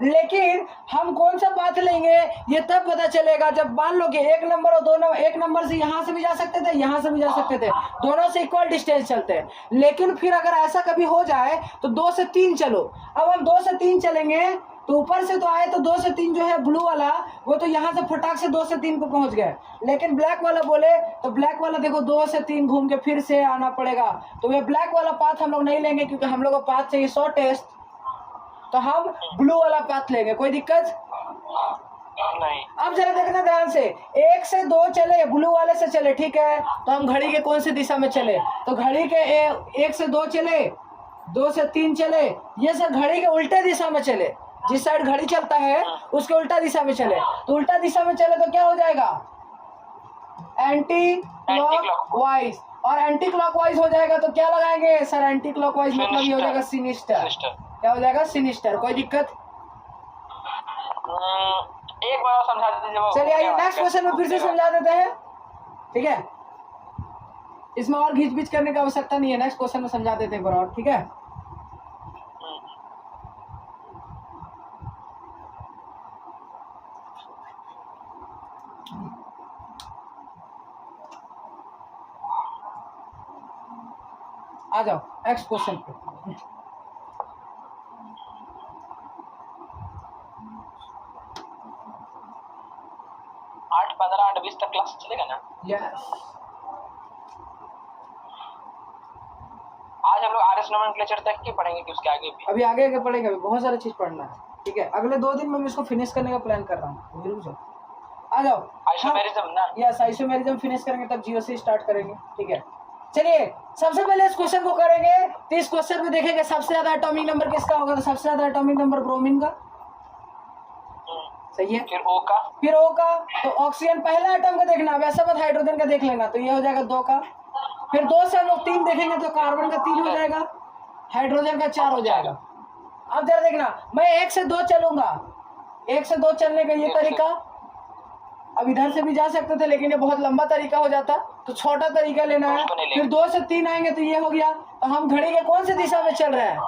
लेकिन हम कौन सा पाथ लेंगे ये तब पता चलेगा जब मान लो कि 1 नंबर और 2 नंबर, 1 नंबर से यहाँ से भी जा सकते थे, यहाँ से भी जा सकते थे, दोनों से इक्वल डिस्टेंस चलते हैं। लेकिन फिर अगर ऐसा कभी हो जाए तो 2 से 3 चलो। अब हम 2 से 3 चलेंगे तो ऊपर से तो आए तो 2 से 3 जो है ब्लू वाला वो तो यहाँ से फटाक से 2 से 3 पे पहुंच गए। लेकिन ब्लैक वाला बोले तो ब्लैक वाला देखो 2 से 3 घूम के फिर से आना पड़ेगा। तो ये ब्लैक वाला पाथ हम लोग नहीं लेंगे क्योंकि हम लोग को पाथ चाहिए शॉर्टेस्ट, तो हम ब्लू वाला पाथ लेंगे, कोई दिक्कत नहीं। अब जरा देखना ध्यान से, 1 से 2 चले ब्लू वाले से चले, ठीक है। तो हम घड़ी के कौन सी दिशा में चले, तो घड़ी के 1 से 2 चले, 2 से 3 चले, ये सब घड़ी के उल्टे दिशा में चले। जिस साइड घड़ी चलता है उसके उल्टा दिशा में चले। तो उल्टा दिशा में चले तो क्या हो जाएगा, एंटी क्लॉकवाइज। और एंटी क्लॉकवाइज हो जाएगा तो क्या लगाएंगे सर, एंटी क्लॉकवाइज मतलब ये हो जाएगा सिनिस्टर। क्या हो जाएगा, सिनिस्टर, कोई दिक्कत। एक बार समझा देते। चलिए आइए नेक्स्ट क्वेश्चन में फिर से समझा देते हैं, ठीक है। इसमें और घिच पिच करने की आवश्यकता नहीं है, नेक्स्ट क्वेश्चन में समझा देते हैं एक बार और, ठीक है। आ जाओ नेक्स्ट क्वेश्चन पे। 8, 15, 8, 20 तक क्लास चलेगा ना? यस। आज हम लोग आरएस नोमेनक्लेचर तक की पढ़ेंगे कि उसके आगे भी? अभी आगे पढ़ेंगे, अभी बहुत सारी चीज पढ़ना है, ठीक है। अगले 2 दिन में मैं इसको फिनिश करने का प्लान कर रहा हूँ, जरूर से आ जाओ। आइसोमेरिज्म ना? यस, आइसोमेरिज्म फिनिश करेंगे तब जीओसी स्टार्ट करेंगे, ठीक है। चलिए सबसे पहले इस क्वेश्चन को करेंगे, तो इस क्वेश्चन में देखेंगे सबसे ज्यादा एटॉमिक नंबर किसका होगा, तो सबसे ज्यादा एटॉमिक नंबर ब्रोमीन का, सही है। फिर O का, तो ऑक्सीजन पहला एटम का देखना, वैसा मत हाइड्रोजन का देख लेना, तो ये हो जाएगा 2 का। फिर 2 से हम लोग 3 देखेंगे तो कार्बन का 3 हो जाएगा, हाइड्रोजन का 4 हो जाएगा। अब जरा देखना, मैं 1 से 2 चलूंगा, 1 से 2 चलने का ये तरीका, अब इधर से भी जा सकते थे लेकिन ये बहुत लंबा तरीका हो जाता, तो छोटा तरीका लेना है। फिर 2 से 3 आएंगे तो ये हो गया। तो हम घड़ी के कौन से दिशा में चल रहे हैं,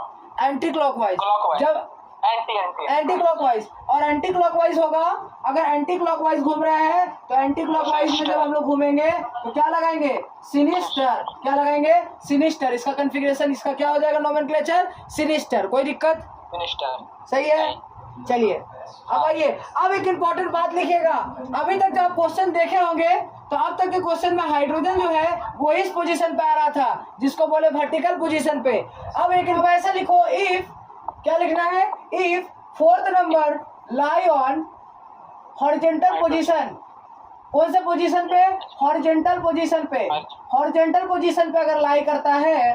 एंटी क्लॉकवाइज। जब एंटी क्लॉकवाइज, और एंटी क्लॉकवाइज होगा, अगर एंटी क्लॉकवाइज घूम रहे हैं तो एंटी क्लॉकवाइज में जब हम लोग घूमेंगे तो क्या लगाएंगे, सिनिस्टर। क्या लगाएंगे, सिनिस्टर। इसका कॉन्फ़िगरेशन, इसका क्या हो जाएगा नोमेनक्लेचर, सिनिस्टर, कोई दिक्कत, सही है। चलिए अब आइए, अब एक इम्पोर्टेंट बात लिखिएगा। अभी तक जब क्वेश्चन देखे होंगे तो अब तक के क्वेश्चन में हाइड्रोजन जो है वो इस पोजीशन पे आ रहा था जिसको बोले वर्टिकल पोजीशन पे। अब एक ऐसा लिखो, इफ, क्या लिखना है, if 4th number lie on horizontal position. कौन से पोजीशन पे, हॉरिजॉन्टल पोजीशन पे। हॉरिजॉन्टल पोजीशन पे अगर लाई करता है,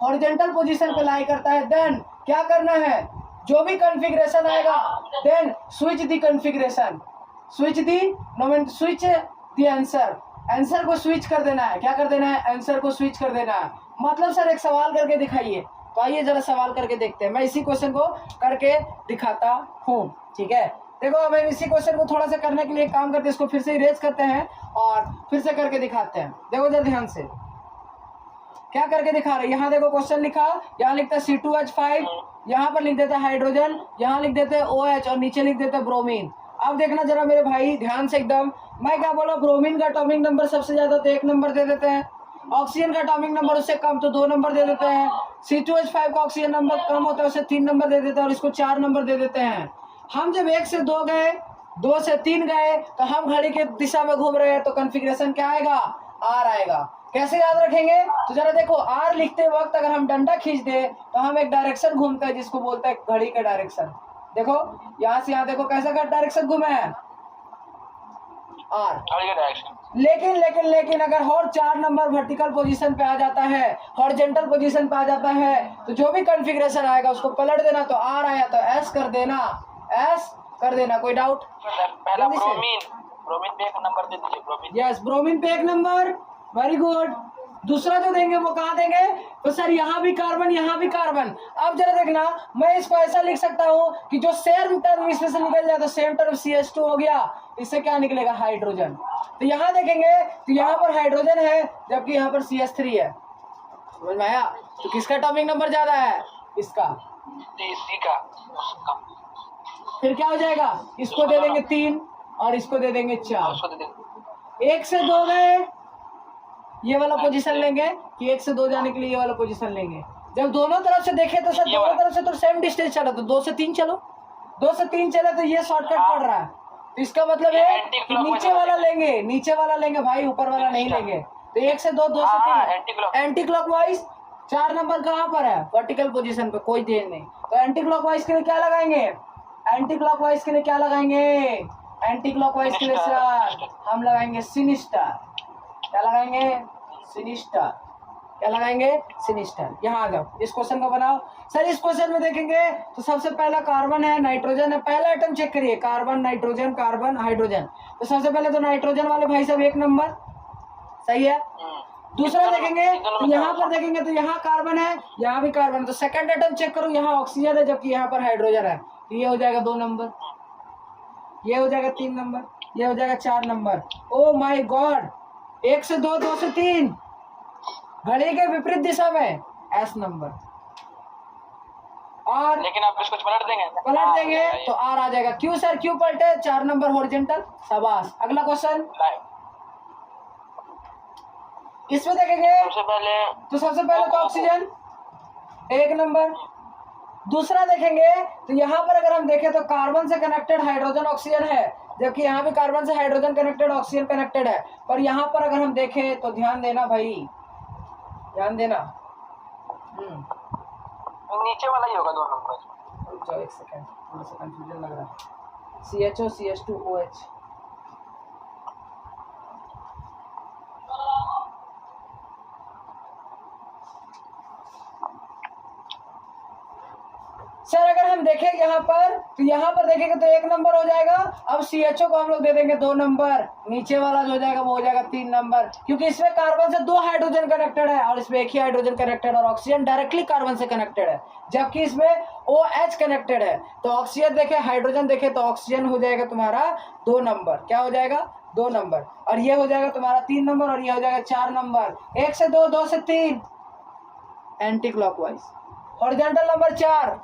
हॉरिजॉन्टल पोजीशन पे लाई करता है, देन क्या करना है, जो भी कॉन्फ़िगरेशन आएगा then switch the configuration, switch the answer को स्विच कर देना है। क्या कर देना है, आंसर को स्विच कर देना है। मतलब सर एक सवाल करके दिखाइए, तो आइए जरा सवाल करके देखते हैं। मैं इसी क्वेश्चन को करके दिखाता हूँ, ठीक है। देखो अब हम इसी क्वेश्चन को थोड़ा सा करने के लिए काम करते हैं, इसको फिर से इरेज करते हैं और फिर से करके दिखाते हैं। देखो जरा ध्यान से क्या करके दिखा रहे हैं। यहाँ देखो क्वेश्चन लिखा, यहाँ लिखता है C2H5, यहाँ पर लिख देते हैं हाइड्रोजन, यहाँ लिख देते हैं OH और नीचे लिख देते हैं ब्रोमीन। अब देखना जरा मेरे भाई ध्यान से एकदम, मैं क्या बोला, ब्रोमीन का एटॉमिक नंबर सबसे ज्यादा तो 1 नंबर दे देते हैं, ऑक्सीजन का एटॉमिक नंबर उससे कम तो 2 नंबर दे देते हैं, C2H5 का ऑक्सीजन नंबर कम होता है उसे 3 नंबर दे देते हैं और इसको 4 नंबर दे देते हैं। हम जब 1 से 2 गए, 2 से 3 गए तो हम घड़ी के दिशा में घूम रहे हैं, तो कॉन्फ़िगरेशन क्या आएगा, R आएगा। कैसे याद रखेंगे, तो जरा देखो, R लिखते वक्त अगर हम डंडा खींच दे तो हम एक डायरेक्शन घूमते हैं जिसको बोलते हैं घड़ी का डायरेक्शन। देखो यहाँ से यहाँ देखो कैसा का डायरेक्शन घूमे है, R। लेकिन अगर और 4 नंबर वर्टिकल पोजीशन पे आ जाता है, हॉरिजॉन्टल पोजीशन पे आ जाता है, तो जो भी कॉन्फ़िगरेशन आएगा उसको पलट देना, तो R आया तो S कर देना, S कर देना। कोई डाउट? पहला ब्रोमीन पे 1 नंबर दे दीजिए। यस, ब्रोमीन पे 1 नंबर, वेरी गुड। दूसरा जो देंगे वो कहाँ देंगे? तो सर यहाँ भी कार्बन, यहाँ भी कार्बन। अब जरा देखना, मैं इसको ऐसा लिख सकता हूँ कि जो सेम टर्म इसमें से निकल जाए तो सेम टर्म CH2 हो गया, इससे क्या निकलेगा? हाइड्रोजन। तो यहाँ देखेंगे तो यहाँ पर हाइड्रोजन है जबकि यहाँ पर CH3 है। समझ में आया? तो किसका एटॉमिक नंबर ज्यादा है? इसका। इसी का उसका। फिर क्या हो जाएगा? इसको दे देंगे 3 और इसको दे देंगे 4। उसको दे देंगे। 1 से 2 गए, ये वाला पोजीशन लेंगे कि 1 से 2 जाने के लिए ये वाला पोजीशन लेंगे। जब दोनों तरफ से देखे तो सर दोनों तरफ से तो सेम डिस्टेंस चला, तो 2 से 3 चलो, 2 से 3 चले तो ये शॉर्टकट पड़ रहा है। तो इसका मतलब है कि नीचे वाला लेंगे, नीचे वाला लेंगे भाई, ऊपर वाला नहीं लेंगे। तो 1 से 2, 2 से 3 एंटी क्लॉकवाइज। 4 नंबर कहाँ पर है? वर्टिकल पोजीशन पे, कोई देर नहीं। तो एंटी क्लॉकवाइज के लिए क्या लगाएंगे? एंटी क्लॉकवाइज के लिए क्या लगाएंगे? एंटी क्लॉकवाइज के लिए सर हम लगाएंगे सिनिस्टर। क्या लगाएंगे? सिनिस्टर। क्या लगाएंगे? सिनिस्टर। यहाँ आ जाओ, इस क्वेश्चन को बनाओ। सर इस क्वेश्चन में देखेंगे तो सबसे पहला कार्बन है, नाइट्रोजन है। पहला आइटम चेक करिए, कार्बन, नाइट्रोजन, कार्बन, हाइड्रोजन। तो सबसे पहले तो नाइट्रोजन वाले भाई साहब 1 नंबर, सही है। दूसरा देखेंगे तो यहाँ पर देखेंगे तो यहाँ कार्बन है, यहाँ भी कार्बन। तो सेकंड आइटम चेक करो, यहाँ ऑक्सीजन है जबकि यहाँ पर हाइड्रोजन है। तो ये हो जाएगा 2 नंबर, ये हो जाएगा 3 नंबर, ये हो जाएगा 4 नंबर। ओ माय गॉड, 1 से 2, 2 से 3, घड़ी के विपरीत दिशा में S नंबर। और लेकिन आप इसको पलट देंगे? पलट देंगे तो R आ जाएगा। क्यों सर, क्यों पलटे? 4 नंबर हॉरिजॉन्टल। शाबाश। अगला क्वेश्चन इसमें देखेंगे सबसे पहले तो ऑक्सीजन 1 नंबर। दूसरा देखेंगे तो यहाँ पर अगर हम देखें तो कार्बन से कनेक्टेड हाइड्रोजन ऑक्सीजन है, जबकि यहाँ भी कार्बन से हाइड्रोजन कनेक्टेड ऑक्सीजन कनेक्टेड है। पर यहाँ पर अगर हम देखें तो ध्यान देना भाई, ध्यान देना। नीचे वाला ही होगा 2 नंबर। रुक जाओ 1 सेकंड, थोड़ा सा कंफ्यूजन लग रहा है। CHO CH2OH। सर अगर हम देखें यहाँ पर तो यहाँ पर देखेंगे तो 1 नंबर हो जाएगा। अब CHO को हम लोग दे देंगे 2 नंबर, नीचे वाला जो हो जाएगा वो हो जाएगा 3 नंबर, क्योंकि इसमें कार्बन से 2 हाइड्रोजन कनेक्टेड है और इसमें 1 ही हाइड्रोजन कनेक्टेड है और ऑक्सीजन डायरेक्टली कार्बन से कनेक्टेड है, जबकि इसमें OH कनेक्टेड है। तो ऑक्सीजन देखे, हाइड्रोजन देखे तो ऑक्सीजन हो जाएगा तुम्हारा 2 नंबर। क्या हो जाएगा? 2 नंबर। और ये हो जाएगा तुम्हारा 3 नंबर और ये हो जाएगा 4 नंबर। 1 से 2, 2 से 3 एंटी क्लॉकवाइज। हॉरिजॉन्टल नंबर 4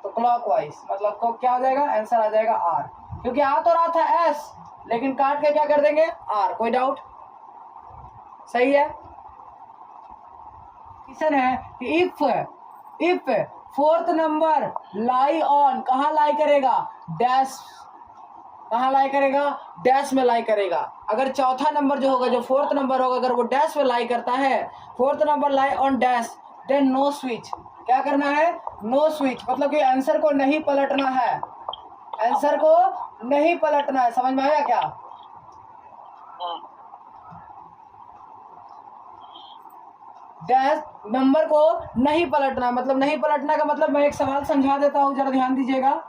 तो क्लॉकवाइज, मतलब को क्या हो जाएगा? आंसर आ जाएगा R, क्योंकि आ तो रहा था S लेकिन काट के क्या कर देंगे? R। कोई डाउट? सही है। क्वेश्चन है कि if 4th number lie on, कहाँ लाई करेगा? डैश। कहाँ लाई करेगा? डैश में लाई करेगा। अगर चौथा नंबर जो होगा, जो 4th नंबर होगा, अगर वो डैश में लाई करता है, 4th number lie on dash, then no switch. क्या करना है? नो स्विच, मतलब कि आंसर को नहीं पलटना है, आंसर को नहीं पलटना है। समझ में आया क्या? डैश नंबर को नहीं पलटना, मतलब नहीं पलटना का मतलब मैं एक सवाल समझा देता हूं, जरा ध्यान दीजिएगा।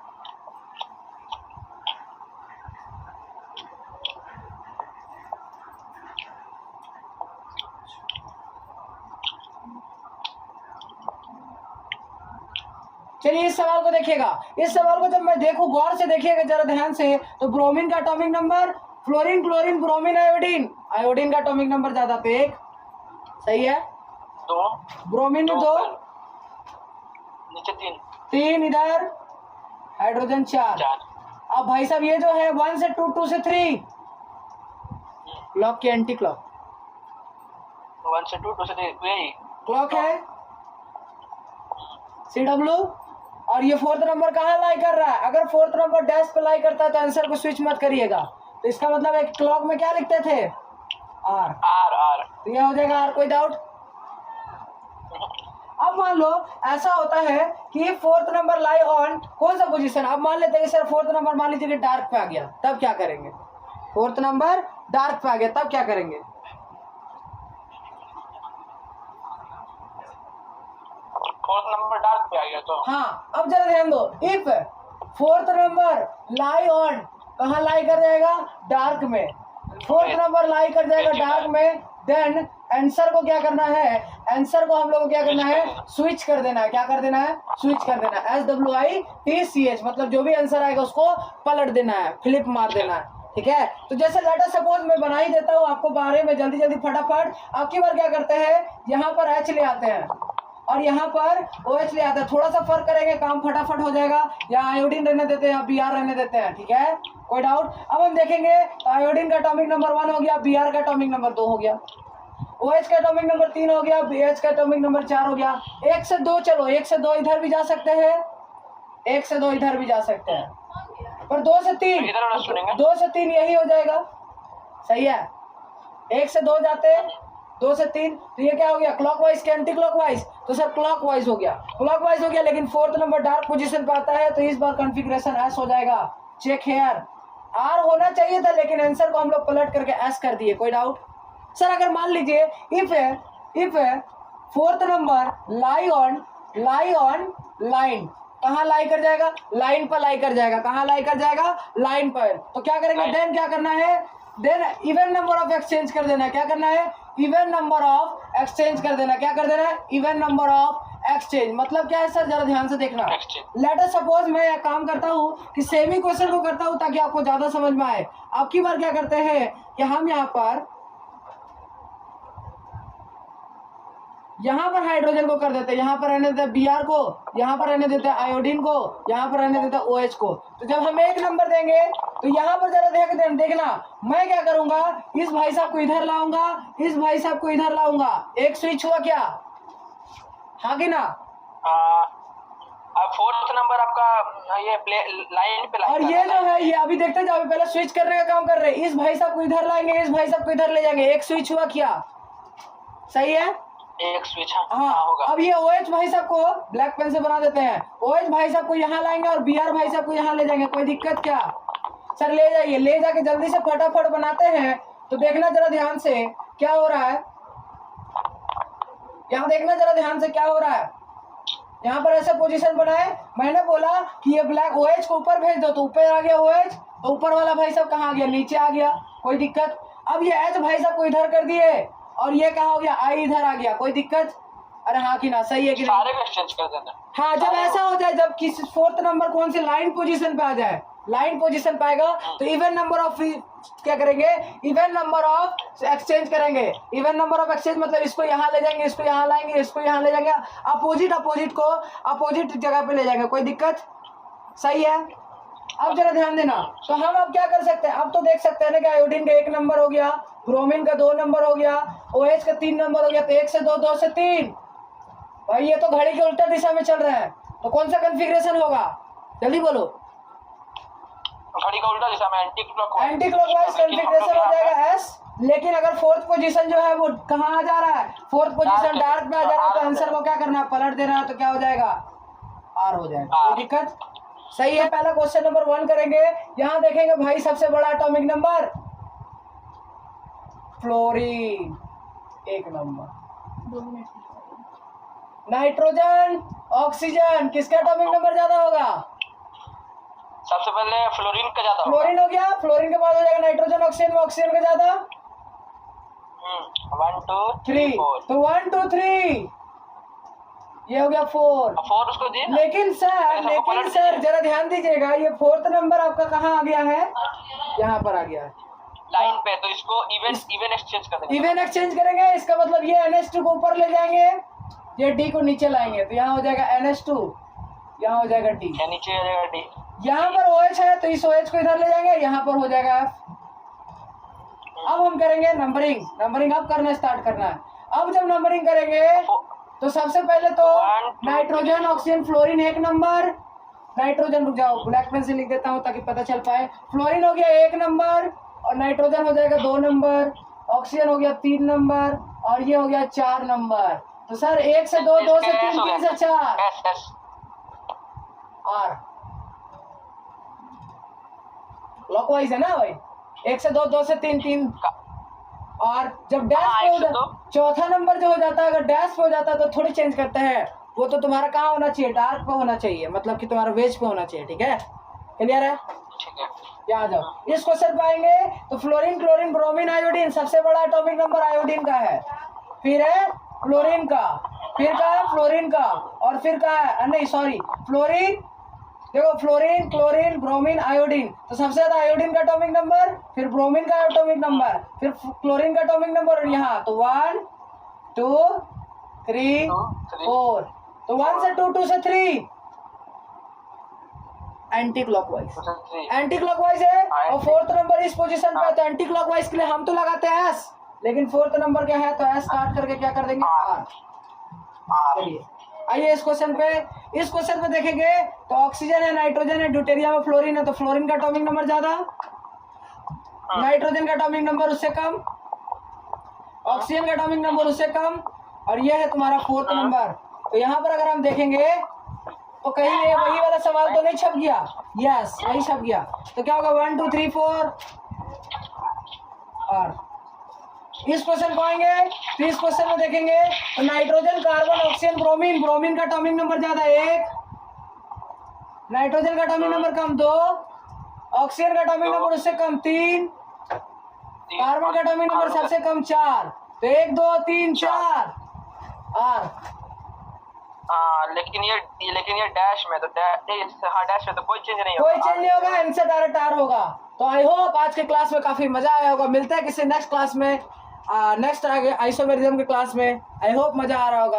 चलिए इस सवाल को देखिएगा। इस सवाल को जब मैं देखूं, गौर से देखिएगा जरा ध्यान से, तो ब्रोमीन का atomic number, fluorine, chlorine, bromine, iodine, iodine का एटॉमिक नंबर ज्यादा तो 1, सही है। 2, ब्रोमीन में 2, नीचे 3, इधर हाइड्रोजन 4। अब भाई साहब ये जो है 1 से 2, 2 से 3, क्लॉक की एंटी क्लॉक। 1 से 2, 2 से 3 यही क्लॉक है CW। और ये 4th नंबर कहाँ लाई कर रहा है? अगर 4th नंबर डैश पे लाई करता है तो आंसर को स्विच मत करिएगा। तो इसका मतलब एक क्लॉक में क्या लिखते थे? R। तो ये हो जाएगा R। कोई डाउट? अब मान लो ऐसा होता है कि 4th नंबर लाई ऑन कौन सा पोजीशन? अब मान लेते हैं सर 4th नंबर मान लीजिए कि डार्क पे आ गया, तब क्या करेंगे? 4th नंबर डार्क पे आ गया, तब क्या करेंगे? 4th नंबर डार्क पे आ गया तो हाँ। अब जरा ध्यान दो, if 4th number lie on, कहाँ लाई कर जाएगा? डार्क में। 4th नंबर लाई कर जाएगा डार्क में, देन आंसर को क्या करना है, आंसर को हम लोग को क्या करना है, स्विच कर देना है। क्या कर देना है, स्विच कर देना है। SWITCH मतलब जो भी आंसर आएगा उसको पलट देना है, फ्लिप मार देना है, ठीक है। तो जैसे लेट अस सपोज मैं बना ही देता हूँ आपको बारे में जल्दी जल्दी फटाफट। आपकी बार क्या करते हैं, यहाँ पर H ले आते हैं और यहाँ पर OH ले आते हैं। थोड़ा सा फर्क करेंगे, काम फटाफट हो जाएगा। यहाँ आयोडीन रहने देते हैं, Br रहने देते हैं, ठीक है, कोई डाउट। अब हम देखेंगे आयोडीन का एटॉमिक नंबर 1 हो गया, Br का एटॉमिक नंबर 2 हो गया, OH का एटॉमिक नंबर 3 हो गया, BH का एटॉमिक नंबर 4 हो गया। 1 से 2 चलो, 1 से 2 इधर भी जा सकते हैं, 1 से 2 इधर भी जा सकते हैं, पर 2 से 3, 2 से 3 यही हो जाएगा, सही है। 1 से 2 जाते हैं, 2 से 3, तो ये क्या हो गया, क्लॉकवाइज के एंटी क्लॉकवाइज, तो सर क्लॉकवाइज हो गया, क्लॉकवाइज हो गया। लेकिन 4th नंबर डार्क पोजीशन पे आता है, तो इस बार कॉन्फ़िगरेशन S हो जाएगा। चेक हेयर, R होना चाहिए था लेकिन आंसर को हम लोग पलट करके S कर दिए। कोई डाउट सर? अगर मान लीजिए if 4th number lie on line, कहाँ लाई कर जाएगा, लाइन पर लाई कर जाएगा। कहाँ लाई कर जाएगा, लाइन पर। तो क्या करेंगे, देन क्या करना है, then even number of exchange कर देना है। क्या करना है, इवन नंबर ऑफ एक्सचेंज कर देना। क्या कर देना है, इवन नंबर ऑफ एक्सचेंज। मतलब क्या है सर, जरा ध्यान से देखना। लेट अस सपोज मैं एक काम करता हूँ कि सेमी क्वेश्चन को करता हूँ ताकि आपको ज्यादा समझ में आए। अब की बार क्या करते हैं कि हम यहाँ पर हाइड्रोजन को कर देते हैं, यहाँ पर रहने देते हैं Br को, यहाँ पर रहने देते हैं आयोडीन को, यहाँ पर रहने देते हैं OH को। तो जब हम एक नंबर देंगे तो यहाँ पर जरा देखना, मैं क्या करूंगा, इस भाई साहब को इधर लाऊंगा, इस भाई साहब को इधर लाऊंगा। एक स्विच हुआ क्या, हाँ कि ना? अब 4th नंबर आपका ये लाइन पे और ये जो है ये अभी देखते जाओ, पहले स्विच करने का काम कर रहे हैं। इस भाई साहब को इधर लाएंगे, इस भाई साहब को इधर ले जाएंगे। एक स्विच हुआ क्या, सही है, एक स्विच हाँ होगा। अब ये OH भाई साहब को ब्लैक पेन से बना देते हैं, OH भाई साहब को यहाँ लाएंगे और Br भाई साहब को यहाँ ले जाएंगे। कोई दिक्कत क्या सर? ले जाइए, ले जाके जल्दी से फटाफट बनाते हैं। तो देखना जरा ध्यान से क्या हो रहा है, यहाँ देखना जरा ध्यान से क्या हो रहा है। यहाँ पर ऐसा पोजीशन बनाए, मैंने बोला कि ये ब्लैक OH को ऊपर भेज दो, तो ऊपर आ गया OH, तो ऊपर वाला भाई साहब कहाँ आ गया, नीचे आ गया। कोई दिक्कत? अब ये H भाई साहब को इधर कर दिए और ये कहाँ हो गया, I इधर आ गया। कोई दिक्कत? अरे हाँ कि ना, सही है कि नहीं? सारे को एक्सचेंज कर देना। हाँ, जब ऐसा हो जाए, जब किसी 4th नंबर कौन से लाइन पोजीशन पे आ जाए, लाइन पोजीशन पाएगा, तो इवन नंबर ऑफ क्या करेंगे, इवन नंबर ऑफ एक्सचेंज करेंगे। इवन नंबर ऑफ एक्सचेंज मतलब इसको यहाँ ले जाएंगे, इसको यहाँ लाएंगे, इसको यहाँ ले जाएंगे, अपोजिट को अपोजिट जगह पे ले जाएंगे। कोई दिक्कत? सही है। अब जरा ध्यान देना। तो हम अब क्या कर सकते हैं, अब तो देख सकते हैं ना कि आयोडीन का 1 नंबर हो गया, ब्रोमीन का 2 नंबर हो गया, OH का 3 नंबर हो गया। तो 1 से 2, 2 से 3, भाई ये तो घड़ी के उल्टा दिशा में चल रहा है। तो कौन सा कॉन्फ़िगरेशन होगा, जल्दी बोलो। घड़ी का उल्टा दिशा में एंटी क्लॉकवाइज कॉन्फ़िगरेशन हो जाएगा S। लेकिन अगर 4th पोजीशन जो है वो कहाँ आ जा रहा है, 4th पोजीशन डार्क में आ जा रहा है, तो आंसर को क्या करना है, पलट देना है। तो क्या हो जाएगा, R हो जाएगा। कोई दिक्कत? सही है। पहला क्वेश्चन नंबर 1 करेंगे। यहाँ देखेंगे भाई सबसे बड़ा atomic number fluorine, 1 number. Nitrogen, oxygen, किसका एटॉमिक नंबर ज्यादा होगा? सबसे पहले फ्लोरीन का ज्यादा। फ्लोरीन हो गया, फ्लोरीन के बाद हो जाएगा नाइट्रोजन, ऑक्सीजन में ऑक्सीजन का ज्यादा। 1 2 3 4, तो 1 2 3 ये हो गया 4 उसको दिए। लेकिन सर जरा ध्यान दीजिएगा, ये 4th नंबर आपका कहाँ आ गया है, यहाँ पर आ गया है लाइन पे। तो इसको इवन एक्सचेंज कर देंगे। इवन एक्सचेंज करेंगे। इसका मतलब ये NH2 को ऊपर ले जाएंगे, ये D को नीचे लाएंगे। तो यहाँ हो जाएगा NH2, यहाँ हो जाएगा D, नीचे हो जाएगा D। यहाँ पर OH है तो इस OH को इधर ले जाएंगे, यहाँ पर हो जाएगा F। अब हम करेंगे नंबरिंग अब करना स्टार्ट करना है। अब जब नंबरिंग करेंगे तो सबसे पहले तो nitrogen, oxygen, fluorine 1 number. Nitrogen, रुक जाओ ब्लैक पेन से लिख देता हूँ ताकि पता चल पाए। फ्लोरीन हो गया 1 नंबर और नाइट्रोजन हो जाएगा 2 नंबर, ऑक्सीजन हो गया 3 नंबर और ये हो गया 4 नंबर। तो सर 1 से 2, 2 से 3, 3 से 4 R क्लॉकवाइज है ना भाई। 1 से 2, 2 से 3, 3 और जब डैश पे हो जाता, चौथा नंबर जो हो जाता है, अगर डैश पे हो जाता है तो थोड़ी चेंज करते हैं। वो तो तुम्हारा कहाँ होना चाहिए, डार्क पे होना चाहिए, मतलब कि तुम्हारा वेज पे होना चाहिए। ठीक है, क्लियर है? ठीक है। यहाँ आ जाओ। इस क्वेश्चन पाएंगे तो फ्लोरीन, क्लोरीन, ब्रोमीन, आयोडीन, सबसे बड़ा एटॉमिक नंबर आयोडीन का है। फिर है फ्लोरीन का, फिर का है फ्लोरीन का, और फिर का है नहीं सॉरी फ्लोरीन, देखो फ्लोरीन, क्लोरीन, ब्रोमीन, आयोडीन, तो सबसे ज्यादा आयोडीन का एटॉमिक नंबर, फिर ब्रोमीन का एटॉमिक नंबर, फिर क्लोरीन का एटॉमिक नंबर, और यहाँ तो 1 2 3 4, तो 1 से 2, 2 से 3, एंटी क्लॉकवाइज, एंटी क्लॉकवाइज है, और फोर्थ नंबर इस पोजीशन पे है, तो एंटी क्लॉकवाइज के लिए हम तो लगाते हैं एस, लेकिन फोर्थ नंबर क्या है, तो एस काट करके क्या कर देंगे आर। चलिए आइए इस क्वेश्चन पे, इस क्वेश्चन पे देखेंगे तो ऑक्सीजन है, नाइट्रोजन है, ड्यूटेरियम में फ्लोरीन है, तो फ्लोरीन का एटॉमिक नंबर ज्यादा, नाइट्रोजन का एटॉमिक नंबर उससे कम, ऑक्सीजन का एटॉमिक नंबर उससे कम, और ये है तुम्हारा फोर्थ नंबर। तो यहाँ पर अगर हम देखेंगे तो कहीं ये वही वाला सवाल तो नहीं छप गया, यस वही छप गया, तो क्या होगा 1 2 3 4, और इस क्वेश्चन को आएंगे तो इस क्वेश्चन में देखेंगे तो nitrogen, carbon, oxygen, bromine, bromine का एटॉमिक नंबर ज्यादा 1, नाइट्रोजन का एटॉमिक नंबर कम 2, ऑक्सीजन का एटॉमिक नंबर उससे कम 3, कार्बन का एटॉमिक नंबर सबसे कम 4, तो 1 2 3 4 आर। लेकिन ये डैश में तो डैश में तो कोई चेंज नहीं होगा, कोई चेंज नहीं होगा, इनसे डायरेक्ट आर होगा। तो आई होप आज के क्लास में काफी मजा आया होगा, मिलते हैं किसी नेक्स्ट क्लास में, नेक्स्ट आइसोमेरिज्म के क्लास में, आई होप मजा आ रहा होगा।